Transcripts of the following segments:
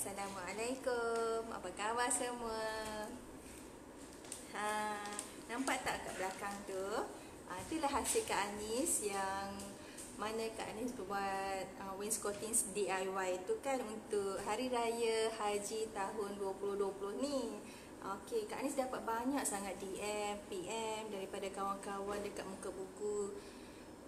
Assalamualaikum. Apa khabar semua? Nampak tak kat belakang tu? Itulah hasil Kak Anis yang mana Kak Anis buat wainscoting DIY tu kan untuk Hari Raya Haji tahun 2020 ni. Okey, Kak Anis dapat banyak sangat DM, PM daripada kawan-kawan dekat muka buku.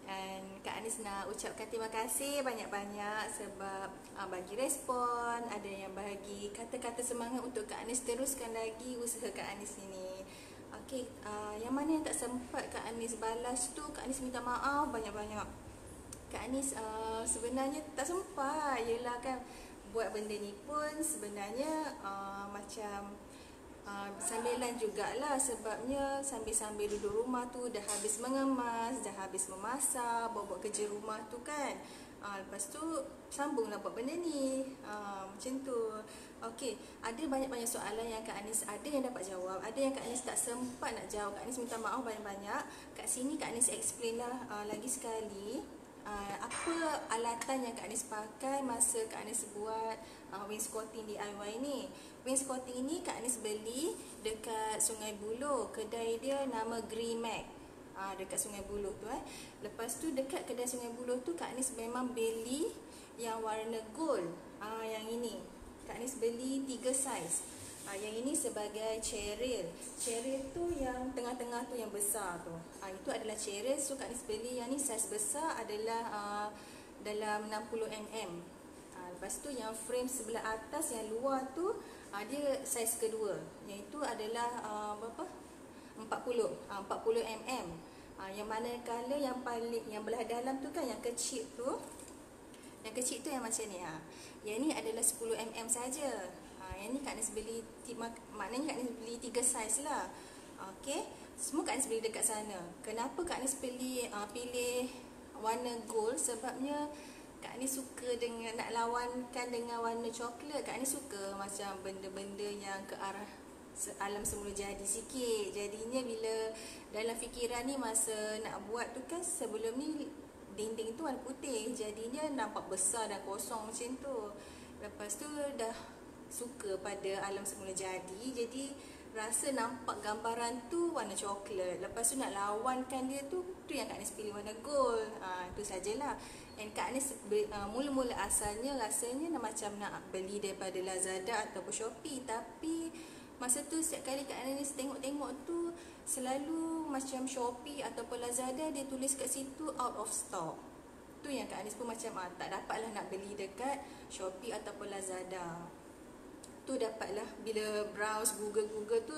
Dan Kak Anis nak ucapkan terima kasih banyak-banyak sebab bagi respon, ada yang bagi kata-kata semangat untuk Kak Anis teruskan lagi usaha Kak Anis ini. Okey, yang mana yang tak sempat Kak Anis balas tu, Kak Anis minta maaf banyak-banyak. Kak Anis sebenarnya tak sempat. Yelah kan, buat benda ni pun sebenarnya macam sambilan jugalah, sebabnya sambil-sambil duduk rumah tu dah habis mengemas, dah habis memasak, buat kerja rumah tu kan. Lepas tu sambunglah buat benda ni, macam tu. Okey, ada banyak-banyak soalan yang Kak Anis ada yang dapat jawab, ada yang Kak Anis tak sempat nak jawab. Kak Anis minta maaf banyak-banyak. Kat sini Kak Anis explain lah lagi sekali apa alatan yang Kak Anis pakai masa Kak Anis buat wainscoting DIY ni. Wainscoting ni Kak Anis beli dekat Sungai Buloh. Kedai dia nama Grimac, dekat Sungai Buloh tu. Lepas tu dekat kedai Sungai Buloh tu Kak Anis memang beli yang warna gold. Yang ini Kak Anis beli 3 saiz. Yang ini sebagai Cheryl. Cheryl tu yang tengah-tengah tu yang besar tu. Itu adalah Cheryl. So Kak Anis beli yang ni saiz besar adalah dalam 60mm. Lepas tu yang frame sebelah atas yang luar tu dia saiz kedua. Yang itu adalah berapa? 40mm. Yang mana color yang paling yang belah dalam tu kan, yang kecil tu. Yang kecil tu yang macam ni. Yang ni adalah 10mm saja. Yang ni Kak Anis beli, maknanya Kak Anis beli 3 saiz lah. Okey, semua Kak Anis beli dekat sana. Kenapa Kak Anis pilih warna gold? Sebabnya Kak Anis suka dengan nak lawankan dengan warna coklat. Kak Anis suka macam benda-benda yang ke arah alam semula jadi sikit. Jadinya bila dalam fikiran ni masa nak buat tu kan, sebelum ni dinding tu warna putih, jadinya nampak besar dan kosong macam tu. Lepas tu dah suka pada alam semula jadi rasa nampak gambaran tu warna coklat. Lepas tu nak lawankan dia tu yang Kak Anis pilih warna gold. Itu sajalah. And Kak Anis mula-mula asalnya rasanya macam nak beli daripada Lazada ataupun Shopee, tapi masa tu setiap kali Kak Anis tengok-tengok tu selalu macam Shopee ataupun Lazada dia tulis kat situ out of stock. Tu yang Kak Anis pun macam tak dapatlah nak beli dekat Shopee ataupun Lazada. Tu dapatlah bila browse Google tu,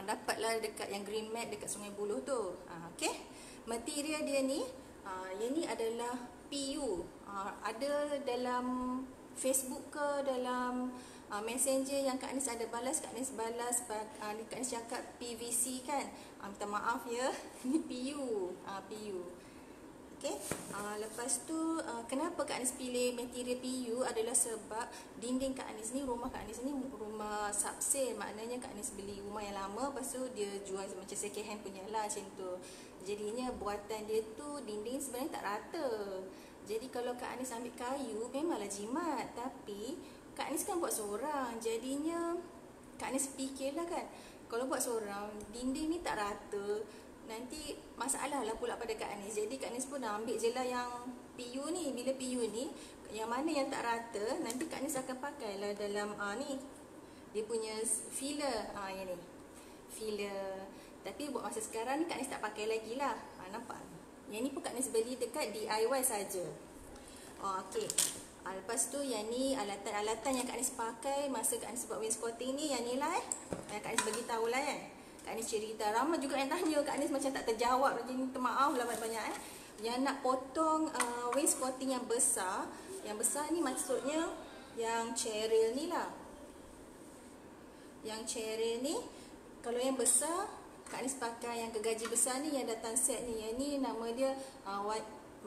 dapatlah dekat yang Grimac dekat Sungai Buloh tu. Okey, material dia ni yang ni adalah PU. Ada dalam Facebook ke dalam Messenger yang Kak Anis ada balas, Kak Anis balas, Kak Anis cakap PVC kan. Minta maaf ya, ni PU. PU. Okay. Lepas tu kenapa Kak Anis pilih material PU adalah sebab dinding Kak Anis ni, rumah Kak Anis ni rumah subsale. Maknanya Kak Anis beli rumah yang lama, lepas tu dia jual macam second hand punya lah macam tu. Jadinya buatan dia tu dinding sebenarnya tak rata. Jadi kalau Kak Anis ambil kayu memanglah jimat, tapi Kak Anis kan buat seorang. Jadinya Kak Anis fikirlah kan, kalau buat seorang dinding ni tak rata, nanti masalah lah pula pada Kak Anis. Jadi Kak Anis pun ambil je lah yang PU ni. Bila PU ni, yang mana yang tak rata, nanti Kak Anis akan pakai lah dalam ni, dia punya filler. Yang ni filler. Tapi buat masa sekarang ni Kak Anis tak pakai lagi lah. Nampak? Yang ni pun Kak Anis beli dekat DIY saja. Okey. Lepas tu yang ni alatan-alatan yang Kak Anis pakai masa Kak Anis buat wainscoting ni, yang ni lah yang Kak Anis bagi tahu lah Kak Anis cerita. Ramai juga yang tanya, Kak Anis macam tak terjawab lagi. Minta maaf lah banyak-banyak Yang nak potong wainscoting yang besar. Yang besar ni maksudnya yang Cheryl ni lah. Yang Cheryl ni, kalau yang besar Kak Anis pakai yang gergaji besar ni, yang datang set ni. Yang ni nama dia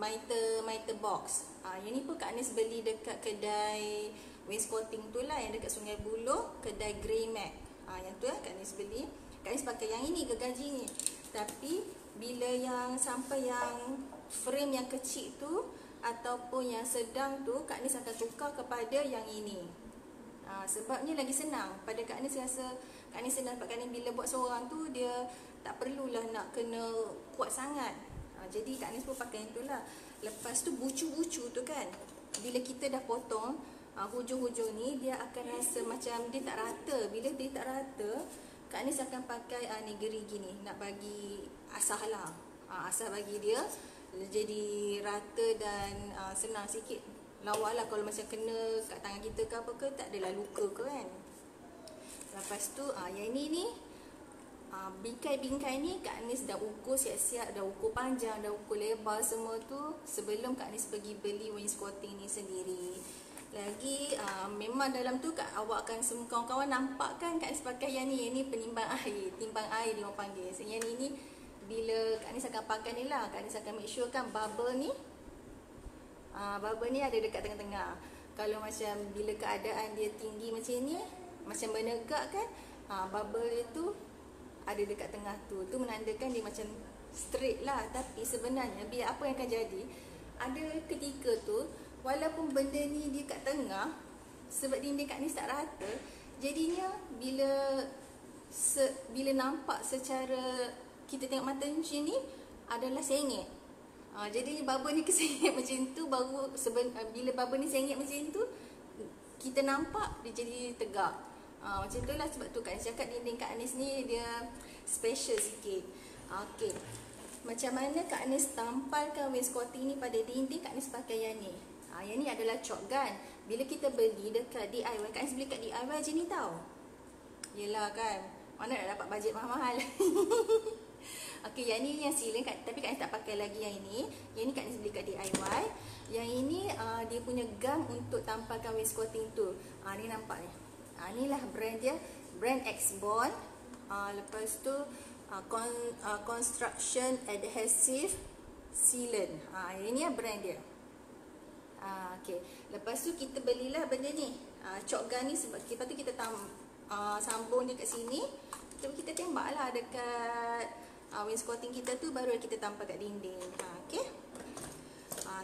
Mitre box. Yang ni pun Kak Anis beli dekat kedai wainscoting tu lah, yang dekat Sungai Buloh, kedai Grimac. Yang tu lah Kak Anis beli. Kak Anis pakai yang ini, gergaji ni. Tapi bila yang sampai yang frame yang kecil tu ataupun yang sedang tu, Kak Anis akan tukar kepada yang ini. Sebabnya lagi senang. Pada Kak Anis rasa Kak Anis senang sebab Kak Anis bila buat seorang tu dia tak perlulah nak kena kuat sangat. Jadi Kak Anis pun pakai yang tu lah. Lepas tu bucu-bucu tu kan, bila kita dah potong hujung-hujung ni, dia akan rasa macam dia tak rata. Bila dia tak rata, Kak Anis akan pakai ni gerigi ni, nak bagi asah lah. Asah bagi dia jadi rata dan senang sikit. Lawa lah kalau macam kena kat tangan kita ke apa ke, tak adalah luka ke kan. Lepas tu yang ini ni, bingkai-bingkai ni Kak Anis dah ukur siap-siap, dah ukur panjang, dah ukur lebar semua tu sebelum Kak Anis pergi beli wainscoting ni sendiri. Lagi memang dalam tu awak akan semua kawan-kawan nampak kan Kak Anis pakai yang ni penimbang air, timbang air dia orang panggil. So, yang ni bila Kak Anis akan pakai ni lah, Kak Anis akan make sure kan bubble ni ada dekat tengah-tengah. Kalau macam bila keadaan dia tinggi macam ni, macam menegak kan, bubble itu ada dekat tengah tu. Tu menandakan dia macam straight lah. Tapi sebenarnya biar apa yang akan jadi, ada ketika tu walaupun benda ni dia kat tengah, sebab dinding Kak Anis tak rata, jadinya bila nampak secara kita tengok mata macam ni adalah sengit. Jadi bubble ni kesengit macam tu, baru bila bubble ni sengit macam tu, kita nampak dia jadi tegak. Macam tu lah, sebab tu Kak Anis cakap dinding Kak Anis ni dia special sikit. Okey, macam mana Kak Anis tampalkan wainscoting ni pada dinding? Kak Anis pakai yang ni. Yang ni adalah chalk gun. Bila kita beli dekat DIY, Kak Anis beli kat DIY je ni tau. Yelah kan, mana nak dapat bajet mahal-mahal. Okey, yang ni yang ceiling, tapi Kak Anis tak pakai lagi yang ini. Yang ni Kak Anis beli kat DIY. Yang ini dia punya gum untuk tampalkan wainscoting tu. Ni nampak ni. Inilah brand dia, brand X-Bond. Lepas tu Construction Adhesive Sealant. Ini brand dia. Okay. Lepas tu kita belilah benda ni, chalk gun ni, sebab lepas tu kita sambung dia kat sini. Kita tembak lah dekat wainscoting kita tu, baru kita tampal kat dinding. Okay.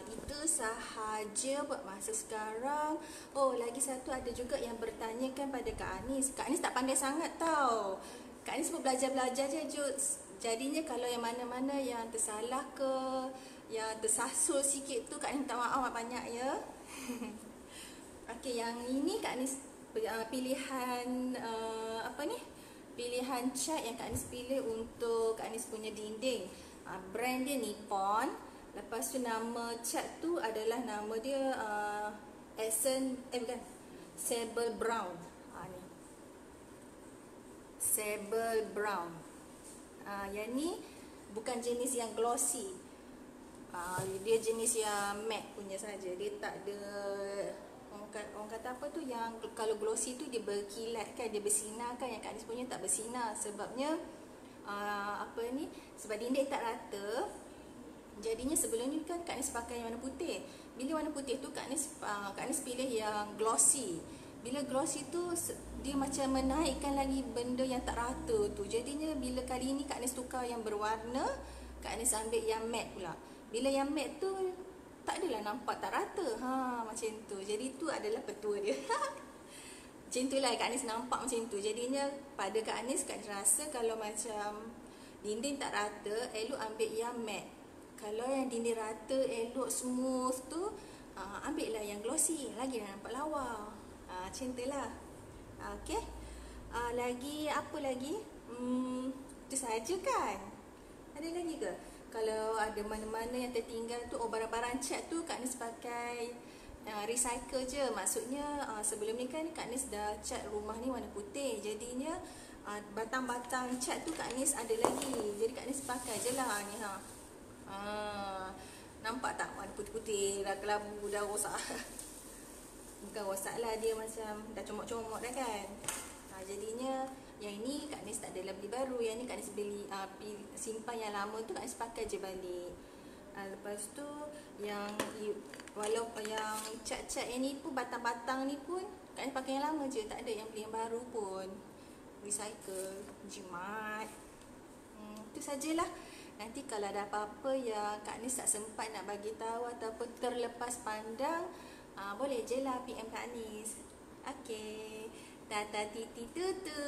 Itu sahaja buat masa sekarang. Lagi satu, ada juga yang bertanyakan pada Kak Anis. Kak Anis tak pandai sangat tau. Kak Anis pun belajar-belajar je, Juts. Jadinya kalau yang mana-mana yang tersalah ke, yang tersasul sikit tu, Kak Anis minta maaf banyak ya. Okey, yang ini Kak Anis pilihan pilihan cat yang Kak Anis pilih untuk Kak Anis punya dinding. Brand dia Nippon. Lepas tu nama cat tu adalah nama dia Sable Brown. Ni Sable Brown. Yang ni bukan jenis yang glossy. Dia jenis yang matte punya saja. Dia tak ada, orang kata apa tu, yang kalau glossy tu dia berkilat kan, dia bersinar kan. Yang Kak Anis punya tak bersinar. Sebabnya sebab dinding tak rata. Jadinya sebelum ni kan Kak Anis pakai yang warna putih. Bila warna putih tu Kak Anis pilih yang glossy. Bila glossy tu dia macam menaikkan lagi benda yang tak rata tu. Jadinya bila kali ni Kak Anis tukar yang berwarna, Kak Anis ambil yang matte pula. Bila yang matte tu tak adalah nampak tak rata. Macam tu. Jadi tu adalah petua dia. Macam tu lah Kak Anis nampak macam tu. Jadinya pada Kak Anis rasa kalau macam dinding tak rata, elok ambil yang matte. Kalau yang dinding rata, elok smooth tu, ambil lah yang glossy. Lagi dah nampak lawa. Macam tu lah. Okay. Lagi apa lagi? Itu sahaja kan? Ada lagi ke? Kalau ada mana-mana yang tertinggal tu, barang-barang cat tu Kak Anis pakai recycle je. Maksudnya sebelum ni kan Kak Anis dah cat rumah ni warna putih. Jadinya batang-batang cat tu Kak Anis ada lagi. Jadi Kak Anis pakai je lah ni. Nampak tak warna putih-putih dah kelabu, dah rosak. Bukan rosak lah, dia macam dah comot-comot dah kan. Jadinya yang ini Kak Anis tak adalah beli baru. Yang ni Kak Anis beli simpan yang lama tu, Kak Anis pakai je balik. Lepas tu yang walaupun yang cat-cat yang ni pun, batang-batang ni pun Kak Anis pakai yang lama je, tak ada yang beli yang baru pun. Recycle, jimat. Itu sajalah. Nanti kalau ada apa-apa yang Kak Anis tak sempat nak bagi tahu ataupun terlepas pandang, boleh je lah PM Kak Anis. Okay. Tata titi tutu.